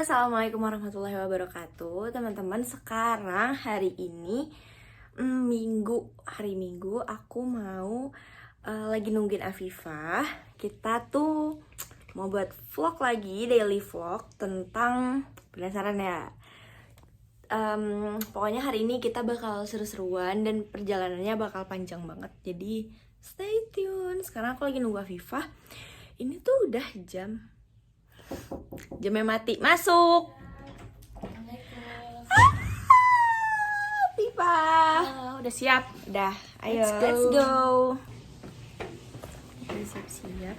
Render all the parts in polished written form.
Assalamualaikum warahmatullahi wabarakatuh. Teman-teman, sekarang hari ini hari Minggu aku mau lagi nungguin Afifah. Kita tuh mau buat vlog lagi, daily vlog tentang penasaran ya. Pokoknya hari ini kita bakal seru-seruan dan perjalanannya bakal panjang banget. Jadi stay tune. Sekarang aku lagi nunggu Afifah. Ini tuh udah jamnya mati. Masuk. Pipa. Udah siap? Udah. Ayo, let's go. Udah siap-siap.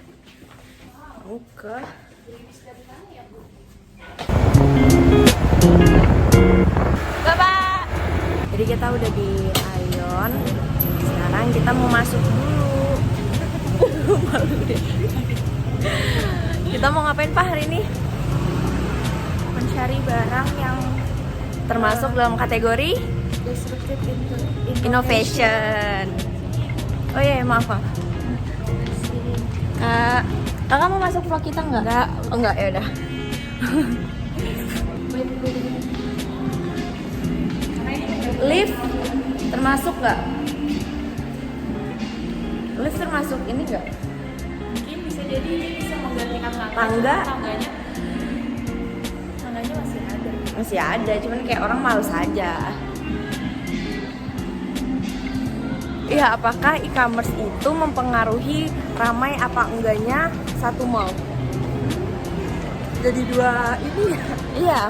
Mau ke Bapak. Jadi kita udah di Aeon. Sekarang kita mau masuk dulu. Malu deh. Kita mau ngapain Pak hari ini? Mencari barang yang Termasuk dalam kategori disruptive innovation. Oh iya, maaf Pak. Kakak mau masuk vlog kita nggak? Nggak. Oh nggak, ya udah. Lift termasuk nggak? Lift termasuk ini nggak? Mungkin bisa jadi ini bisa menggantikan Tangga? Tangganya masih ada. Masih ada, cuman kayak orang males aja. Iya, apakah e-commerce itu mempengaruhi ramai apa enggaknya satu mall? Jadi dua ini ya. Iya.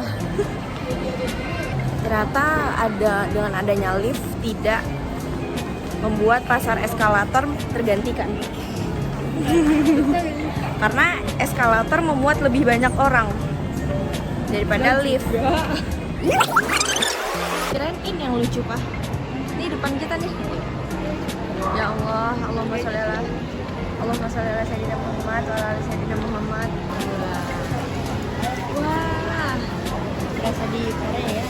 Ternyata dengan adanya lift tidak membuat pasar eskalator tergantikan. Karena eskalator memuat lebih banyak orang daripada lift. Kirain ini yang lucu Pak. Ini depan kita nih. Ya Allah, Allahumma sholli ala sayyidina Muhammad wa ala ali sayyidina Muhammad. Wah. Berasa di Korea ya.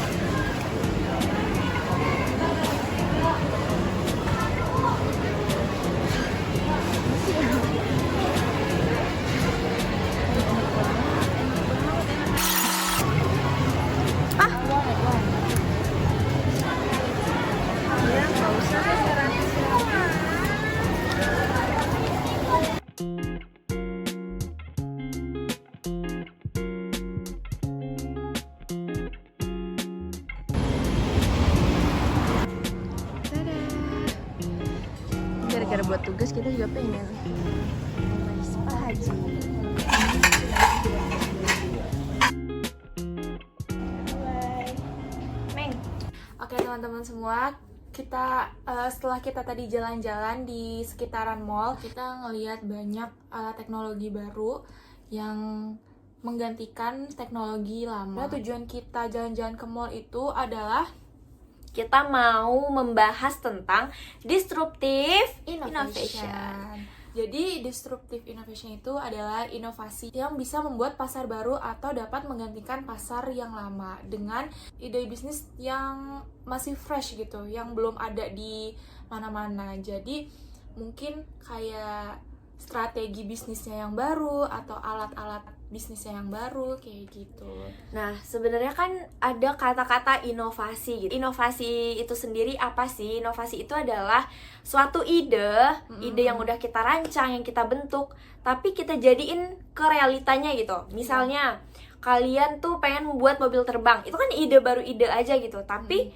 Gara-gara buat tugas kita juga pengen Pak Haji. Meng. Oke teman-teman semua, kita setelah kita tadi jalan-jalan di sekitaran mall, kita ngelihat banyak teknologi baru yang menggantikan teknologi lama. Nah, tujuan kita jalan-jalan ke mall itu adalah Kita mau membahas tentang disruptive innovation. Jadi disruptive innovation itu adalah inovasi yang bisa membuat pasar baru atau dapat menggantikan pasar yang lama dengan ide bisnis yang masih fresh gitu, yang belum ada di mana-mana. Jadi mungkin kayak strategi bisnisnya yang baru atau alat-alat bisnisnya yang baru kayak gitu. Nah, sebenarnya kan ada kata-kata inovasi gitu. Inovasi itu sendiri apa sih? Inovasi itu adalah suatu ide yang udah kita rancang, yang kita bentuk, tapi kita jadiin ke realitanya gitu. Misalnya, kalian tuh pengen membuat mobil terbang. Itu kan ide baru ide aja gitu. Tapi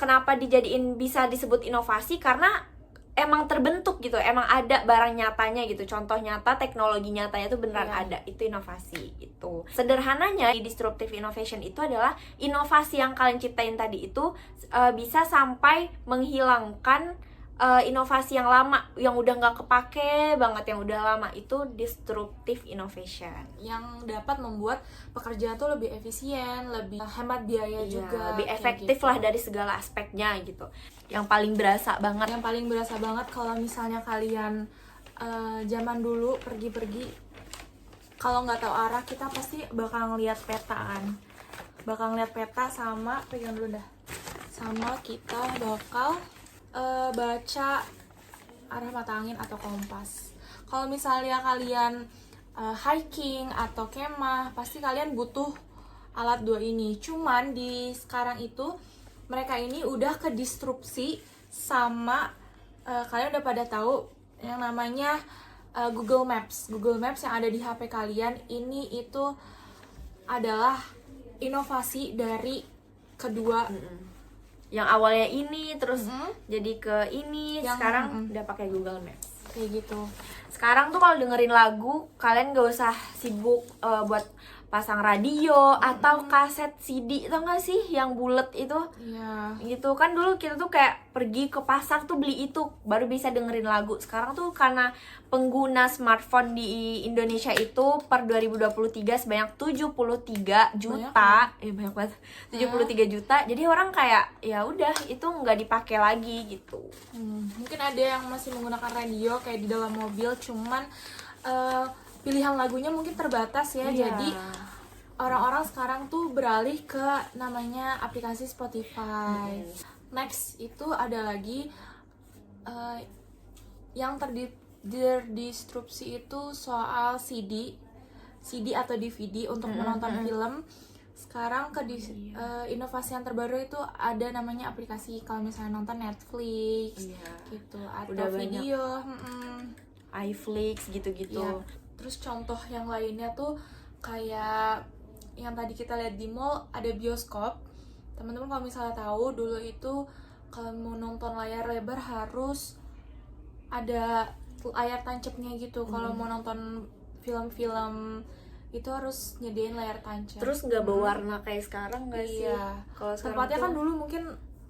kenapa dijadiin bisa disebut inovasi? Karena emang terbentuk gitu, emang ada barang nyatanya gitu, contoh nyata, teknologi nyatanya tuh beneran ada, itu inovasi itu. Sederhananya, di disruptive innovation itu adalah inovasi yang kalian ciptain tadi itu bisa sampai menghilangkan inovasi yang lama, yang udah nggak kepake banget, yang udah lama, itu disruptive innovation. Yang dapat membuat pekerjaan tuh lebih efisien, lebih hemat biaya juga, lebih efektif gitu lah dari segala aspeknya gitu. Yang paling berasa banget. Yang paling berasa banget kalau misalnya kalian zaman dulu pergi-pergi, kalau nggak tahu arah, kita pasti bakal ngeliat peta kan, bakal ngeliat peta sama pegang dulu dah, sama kita bakal baca arah mata angin atau kompas. Kalau misalnya kalian hiking atau kemah, pasti kalian butuh alat dua ini. Cuman di sekarang itu mereka ini udah ke disrupsi sama kalian udah pada tahu yang namanya Google Maps. Google Maps yang ada di HP kalian ini itu adalah inovasi dari kedua Yang awalnya ini terus jadi ke ini, Yang- sekarang udah pakai Google Maps. kayak gitu. Sekarang tuh kalau dengerin lagu, kalian gak usah sibuk buat pasang radio atau kaset CD, tau gak sih yang bulet itu? Iya. Gitu kan dulu kita tuh kayak pergi ke pasar tuh beli itu baru bisa dengerin lagu. Sekarang tuh karena pengguna smartphone di Indonesia itu per 2023 sebanyak 73 juta, banyak banget, 73 juta. Jadi orang kayak ya udah itu nggak dipakai lagi gitu. Mungkin ada yang masih menggunakan radio kayak di dalam mobil, cuman pilihan lagunya mungkin terbatas ya. Iya. Jadi orang-orang sekarang tuh beralih ke namanya aplikasi Spotify. Next itu ada lagi yang terdistrupsi itu soal CD atau DVD untuk menonton film. Sekarang inovasi yang terbaru itu ada namanya aplikasi kalau misalnya nonton Netflix gitu atau Udah banyak. video. iFlix gitu-gitu. Iya. Terus contoh yang lainnya tuh kayak yang tadi kita lihat di mall ada bioskop. Teman-teman kalau misalnya tahu dulu itu kalau mau nonton layar lebar harus ada layar tancapnya gitu. Kalau mau nonton film-film itu harus nyediain layar tancap. Terus nggak berwarna kayak sekarang nggak sih? Iya. Kalau sekarang Tempatnya tuh kan dulu mungkin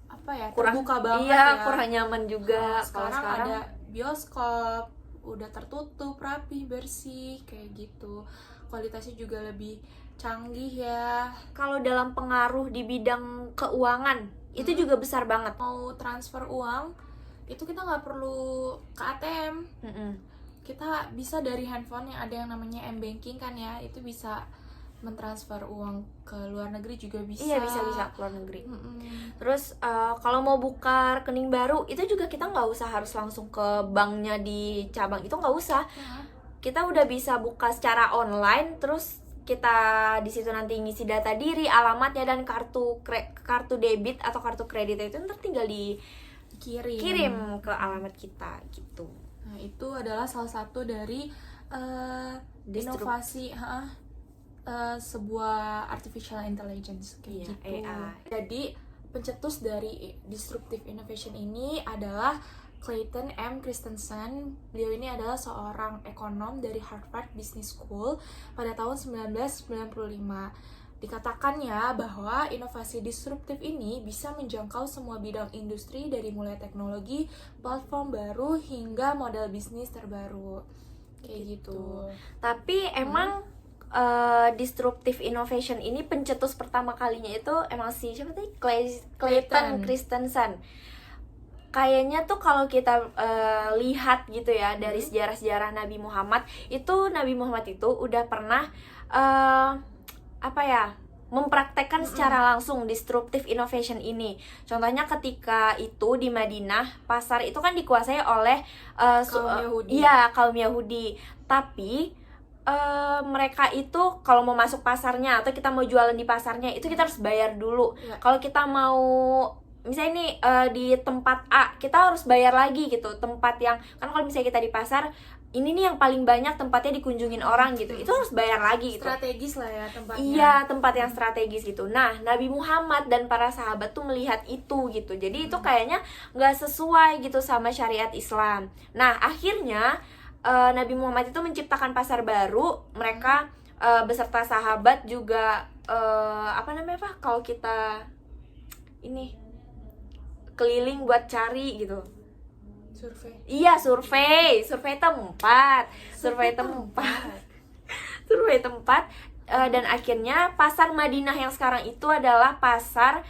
apa ya, kurang terbuka banget iya, ya. kurang nyaman juga. Nah, Kalau sekarang sekarang ada bioskop, udah tertutup, rapi, bersih, kayak gitu. Kualitasnya juga lebih canggih ya. kalau dalam pengaruh di bidang keuangan itu juga besar banget. Mau transfer uang, itu kita nggak perlu ke ATM. Kita bisa dari handphone yang ada yang namanya M-Banking kan ya, itu bisa mentransfer uang ke luar negeri juga bisa. Iya, bisa ke luar negeri. Terus kalau mau buka rekening baru itu juga kita nggak usah harus langsung ke banknya di cabang, itu nggak usah. Kita udah bisa buka secara online, terus kita di situ nanti ngisi data diri, alamatnya dan kartu debit atau kartu kredit itu ntar tinggal dikirim ke alamat kita gitu. Nah, itu adalah salah satu dari inovasi sebuah artificial intelligence kayak gitu. AI. Jadi pencetus dari disruptive innovation ini adalah Clayton M. Christensen. Beliau ini adalah seorang ekonom dari Harvard Business School pada tahun 1995. Dikatakannya bahwa inovasi disruptif ini bisa menjangkau semua bidang industri dari mulai teknologi, platform baru, hingga model bisnis terbaru. Kayak gitu. Tapi emang disruptive innovation ini pencetus pertama kalinya itu emang siapa tadi? Clayton Christensen. Kayaknya tuh kalau kita lihat gitu ya dari sejarah-sejarah Nabi Muhammad itu udah pernah mempraktekkan secara langsung disruptive innovation ini. Contohnya ketika itu di Madinah, pasar itu kan dikuasai oleh kaum Yahudi. Tapi mereka itu kalau mau masuk pasarnya atau kita mau jualan di pasarnya itu kita harus bayar dulu. Kalau kita mau misalnya ini di tempat A kita harus bayar lagi gitu. Tempat yang kan kalau misalnya kita di pasar ini nih yang paling banyak tempatnya dikunjungin orang gitu, itu harus bayar lagi gitu. Strategis lah ya tempatnya. Iya, tempat yang strategis gitu. Nah, Nabi Muhammad dan para sahabat tuh melihat itu gitu. Jadi itu kayaknya nggak sesuai gitu sama syariat Islam. Nah, akhirnya Nabi Muhammad itu menciptakan pasar baru. Mereka beserta sahabat juga kalau kita ini keliling buat cari gitu. Survei tempat dan akhirnya pasar Madinah yang sekarang itu adalah pasar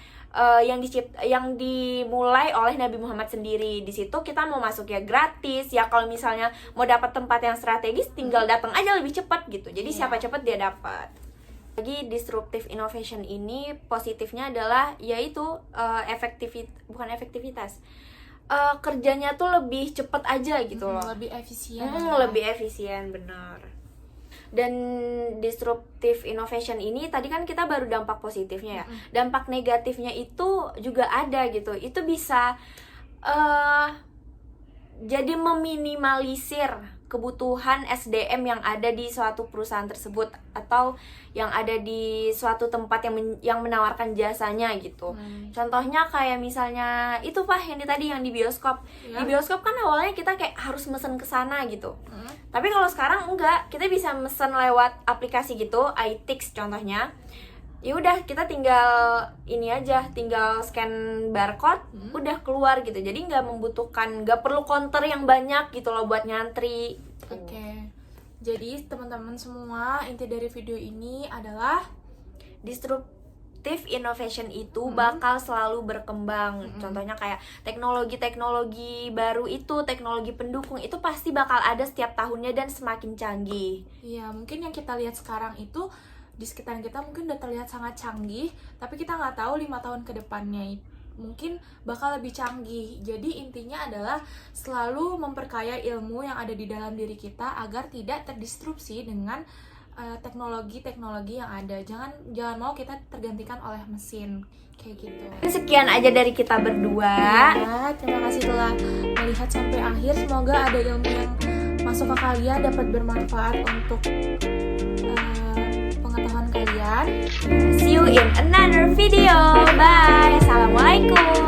yang dimulai oleh Nabi Muhammad sendiri. Di situ kita mau masuk ya gratis ya, kalau misalnya mau dapat tempat yang strategis tinggal datang aja lebih cepat gitu. Jadi siapa cepat dia dapat. Lagi disruptive innovation ini positifnya adalah yaitu efektivitas. Kerjanya tuh lebih cepet aja gitu loh. Lebih efisien. Lebih efisien, benar. Dan disruptive innovation ini tadi kan kita baru dampak positifnya ya. Dampak negatifnya itu juga ada gitu. Itu bisa jadi meminimalisir kebutuhan SDM yang ada di suatu perusahaan tersebut atau yang ada di suatu tempat yang menawarkan jasanya gitu. Contohnya kayak misalnya itu Pak yang tadi yang di bioskop. Di bioskop kan awalnya kita kayak harus mesen ke sana gitu. Tapi kalau sekarang enggak, kita bisa mesen lewat aplikasi gitu, iTix contohnya. Ya udah kita tinggal ini aja, tinggal scan barcode, udah keluar gitu. Jadi nggak perlu counter yang banyak gitu loh buat nyantri. Oke. Jadi teman-teman semua, inti dari video ini adalah disruptive innovation itu bakal selalu berkembang. Contohnya kayak teknologi-teknologi baru itu, teknologi pendukung itu pasti bakal ada setiap tahunnya dan semakin canggih. Iya, mungkin yang kita lihat sekarang itu di sekitar kita mungkin udah terlihat sangat canggih, tapi kita nggak tahu 5 tahun ke depannya mungkin bakal lebih canggih. Jadi intinya adalah selalu memperkaya ilmu yang ada di dalam diri kita agar tidak terdistrupsi dengan teknologi-teknologi yang ada. Jangan mau kita tergantikan oleh mesin kayak gitu. Sekian aja dari kita berdua. Ya, terima kasih telah melihat sampai akhir. Semoga ada ilmu yang masuk ke kalian, dapat bermanfaat untuk pengetahuan kalian. See you in another video. Bye. Assalamualaikum.